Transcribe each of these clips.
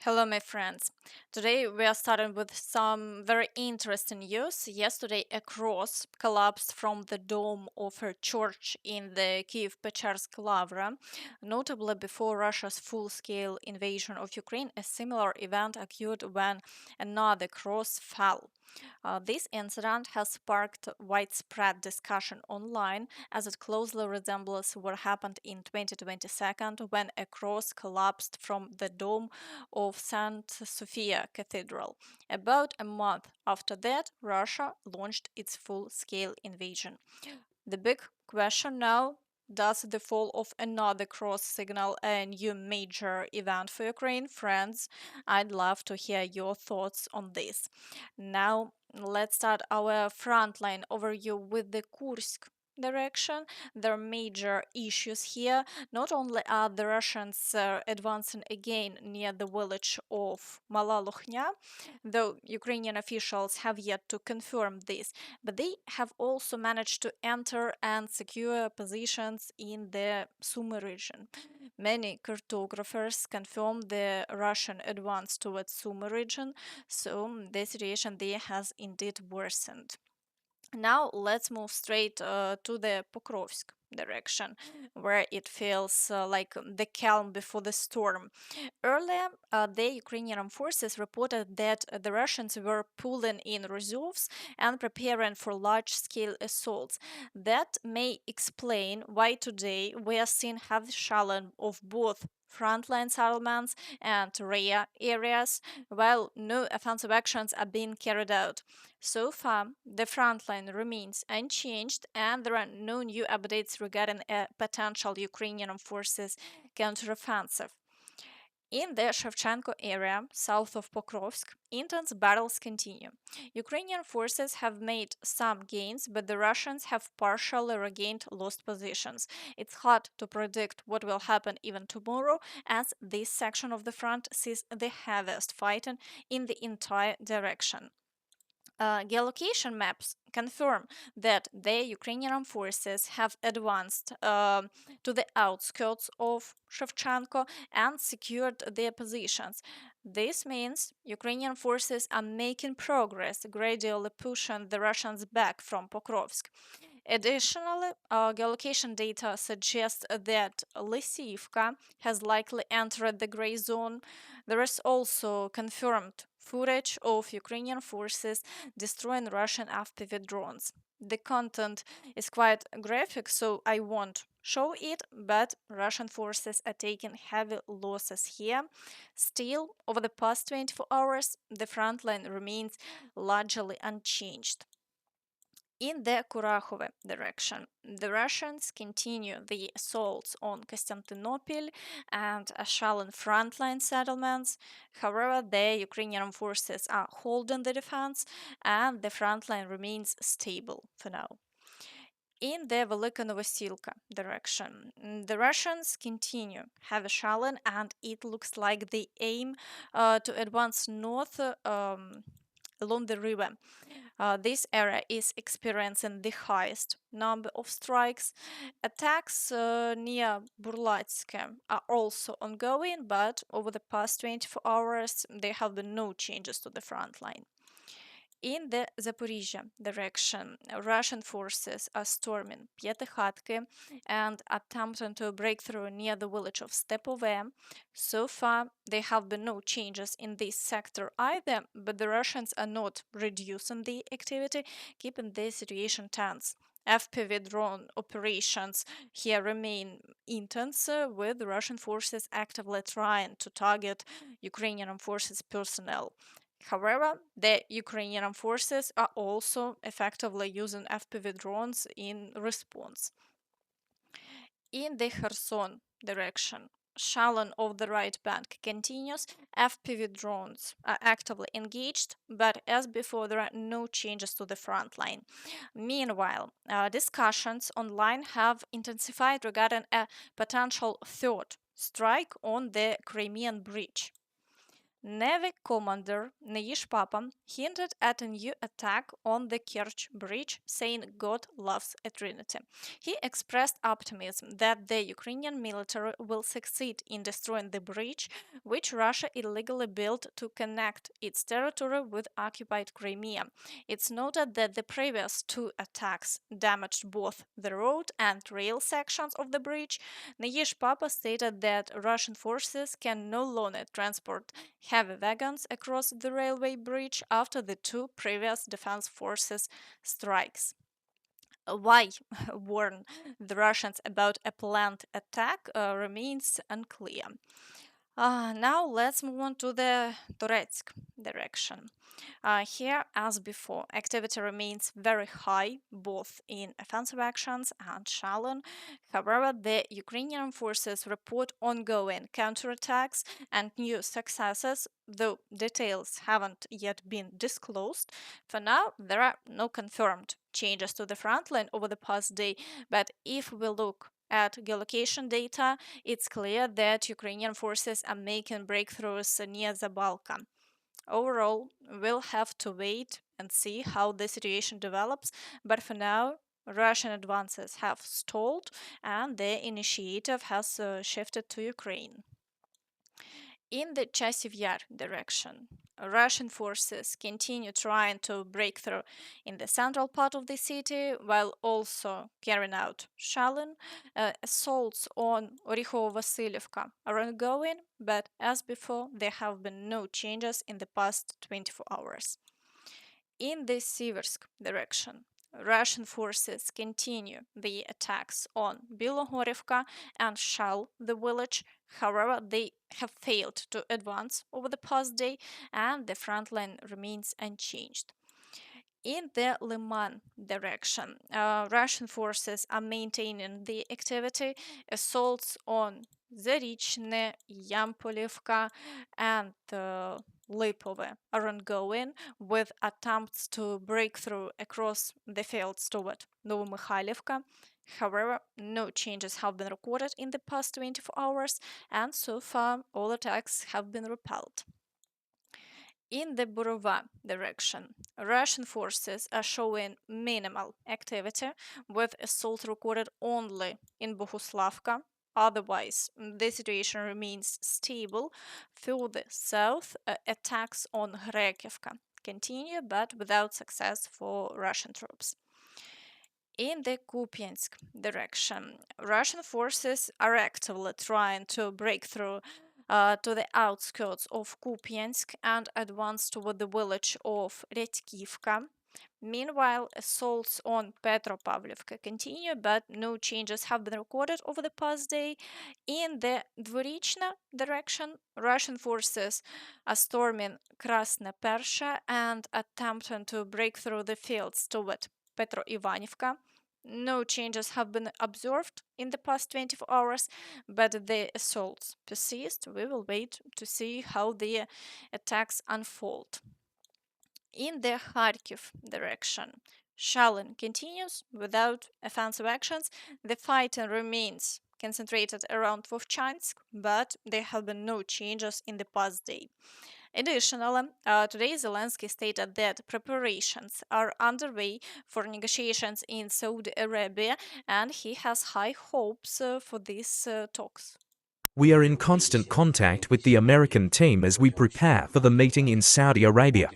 Hello, my friends. Today we are starting with some very interesting news. Yesterday, a cross collapsed from the dome of a church in the Kyiv-Pechersk Lavra. Notably, before Russia's full-scale invasion of Ukraine, a similar event occurred when another cross fell. This incident has sparked widespread discussion online as it closely resembles what happened in 2022 when a cross collapsed from the dome of St. Sophia Cathedral. About a month after that, Russia launched its full scale invasion. The big question now, does the fall of another cross signal a new major event for Ukraine? Friends, I'd love to hear your thoughts on this. Now, let's start our frontline overview with the Kursk direction. There are major issues here. Not only are the Russians advancing again near the village of Mala though Ukrainian officials have yet to confirm this, but they have also managed to enter and secure positions in the Sumy region. Many cartographers confirm the Russian advance towards Sumy region, so the situation there has indeed worsened. Now let's move straight to the Pokrovsk direction, where it feels like the calm before the storm. Earlier, the Ukrainian forces reported that the Russians were pulling in reserves and preparing for large-scale assaults. That may explain why today we are seeing heavy shelling of both frontline settlements and rear areas, while no offensive actions are being carried out. So far, the frontline remains unchanged, and there are no new updates regarding a potential Ukrainian forces counteroffensive. In the Shevchenko area, south of Pokrovsk, intense battles continue. Ukrainian forces have made some gains, but the Russians have partially regained lost positions. It's hard to predict what will happen even tomorrow, as this section of the front sees the heaviest fighting in the entire direction. Geolocation maps confirm that the Ukrainian forces have advanced to the outskirts of Shevchenko and secured their positions. This means Ukrainian forces are making progress, gradually pushing the Russians back from Pokrovsk. Additionally, geolocation data suggests that Lysyivka has likely entered the gray zone. There is also confirmed footage of Ukrainian forces destroying Russian FPV drones. The content is quite graphic, so I won't show it, but Russian forces are taking heavy losses here. Still, over the past 24 hours, the front line remains largely unchanged. In the Kurakhove direction, the Russians continue the assaults on Constantinople and Ashalan frontline settlements. However, the Ukrainian forces are holding the defense and the frontline remains stable for now. In the Velyka Novosilka direction, the Russians continue heavy shelling, and it looks like they aim to advance north along the river. This area is experiencing the highest number of strikes. Attacks near Burlatsk are also ongoing, but over the past 24 hours, there have been no changes to the front line. In the Zaporizhzhia direction, Russian forces are storming Pyatikhatki and attempting to break through near the village of Stepove. So far, there have been no changes in this sector either, but the Russians are not reducing the activity, keeping the situation tense. FPV drone operations here remain intense, with Russian forces actively trying to target Ukrainian forces personnel. However, the Ukrainian forces are also effectively using FPV drones in response. In the Kherson direction, shelling of the right bank continues. FPV drones are actively engaged, but as before, there are no changes to the front line. Meanwhile, discussions online have intensified regarding a potential third strike on the Crimean Bridge. Navy commander Neish Papan hinted at a new attack on the Kerch Bridge, saying God loves a trinity. He expressed optimism that the Ukrainian military will succeed in destroying the bridge, which Russia illegally built to connect its territory with occupied Crimea. It's noted that the previous two attacks damaged both the road and rail sections of the bridge. Neish Papa stated that Russian forces can no longer transport heavy wagons across the railway bridge after the two previous defense forces strikes. Why warn the Russians about a planned attack remains unclear. Now let's move on to the Toretsk direction. Here, as before, activity remains very high, both in offensive actions and shelling. However, the Ukrainian forces report ongoing counterattacks and new successes, though details haven't yet been disclosed. For now, there are no confirmed changes to the front line over the past day, but if we look at geolocation data, it's clear that Ukrainian forces are making breakthroughs near Zabalka. Overall, we'll have to wait and see how the situation develops, but for now, Russian advances have stalled and the initiative has shifted to Ukraine. In the Chasiv Yar direction, Russian forces continue trying to break through in the central part of the city while also carrying out shelling. Assaults on Orikhovo-Vasilivka are ongoing, but as before, there have been no changes in the past 24 hours. In the Siversk direction, Russian forces continue the attacks on Bilohorivka and shell the village. However, they have failed to advance over the past day and the front line remains unchanged. In the Liman direction, Russian forces are maintaining the activity. Assaults on Zarychne, Yampolivka, and Lipove are ongoing, with attempts to break through across the fields toward Novomykhailivka. However, no changes have been recorded in the past 24 hours, and so far all attacks have been repelled. In the Burova direction, Russian forces are showing minimal activity, with assault recorded only in Bohuslavka. Otherwise, the situation remains stable. Further south, attacks on Hrekivka continue, but without success for Russian troops. In the Kupiansk direction, Russian forces are actively trying to break through to the outskirts of Kupiansk and advance toward the village of Redkivka. Meanwhile, assaults on Petropavlivka continue, but no changes have been recorded over the past day. In the Dvorichna direction, Russian forces are storming Krasna Persha and attempting to break through the fields toward Petro-Ivanivka. No changes have been observed in the past 24 hours, but the assaults persist. We will wait to see how the attacks unfold. In the Kharkiv direction, shelling continues without offensive actions. The fighting remains concentrated around Vovchansk, but there have been no changes in the past day. Additionally, today Zelensky stated that preparations are underway for negotiations in Saudi Arabia, and he has high hopes for these talks. We are in constant contact with the American team as we prepare for the meeting in Saudi Arabia.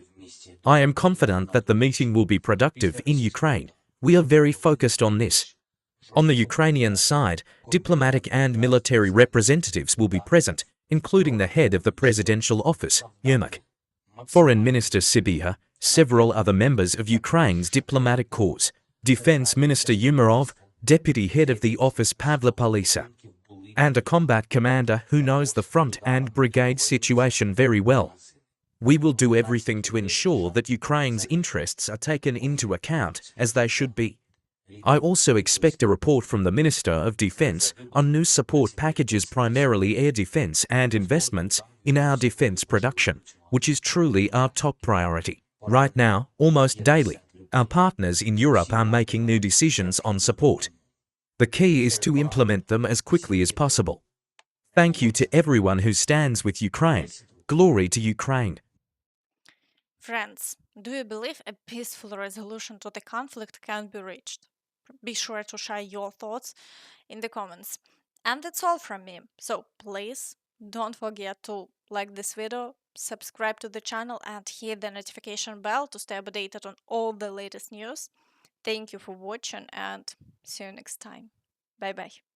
I am confident that the meeting will be productive in Ukraine. We are very focused on this. On the Ukrainian side, diplomatic and military representatives will be present, including the head of the presidential office, Yermak, Foreign Minister Sibiha, several other members of Ukraine's diplomatic corps, Defense Minister Umarov, Deputy Head of the Office Pavla Palisa, and a combat commander who knows the front and brigade situation very well. We will do everything to ensure that Ukraine's interests are taken into account, as they should be. I also expect a report from the Minister of Defense on new support packages, primarily air defense and investments in our defense production, which is truly our top priority. Right now, almost daily, our partners in Europe are making new decisions on support. The key is to implement them as quickly as possible. Thank you to everyone who stands with Ukraine. Glory to Ukraine. Friends, do you believe a peaceful resolution to the conflict can be reached? Be sure to share your thoughts in the comments. And that's all from me. So please don't forget to like this video, subscribe to the channel, and hit the notification bell to stay updated on all the latest news. Thank you for watching and see you next time. Bye bye.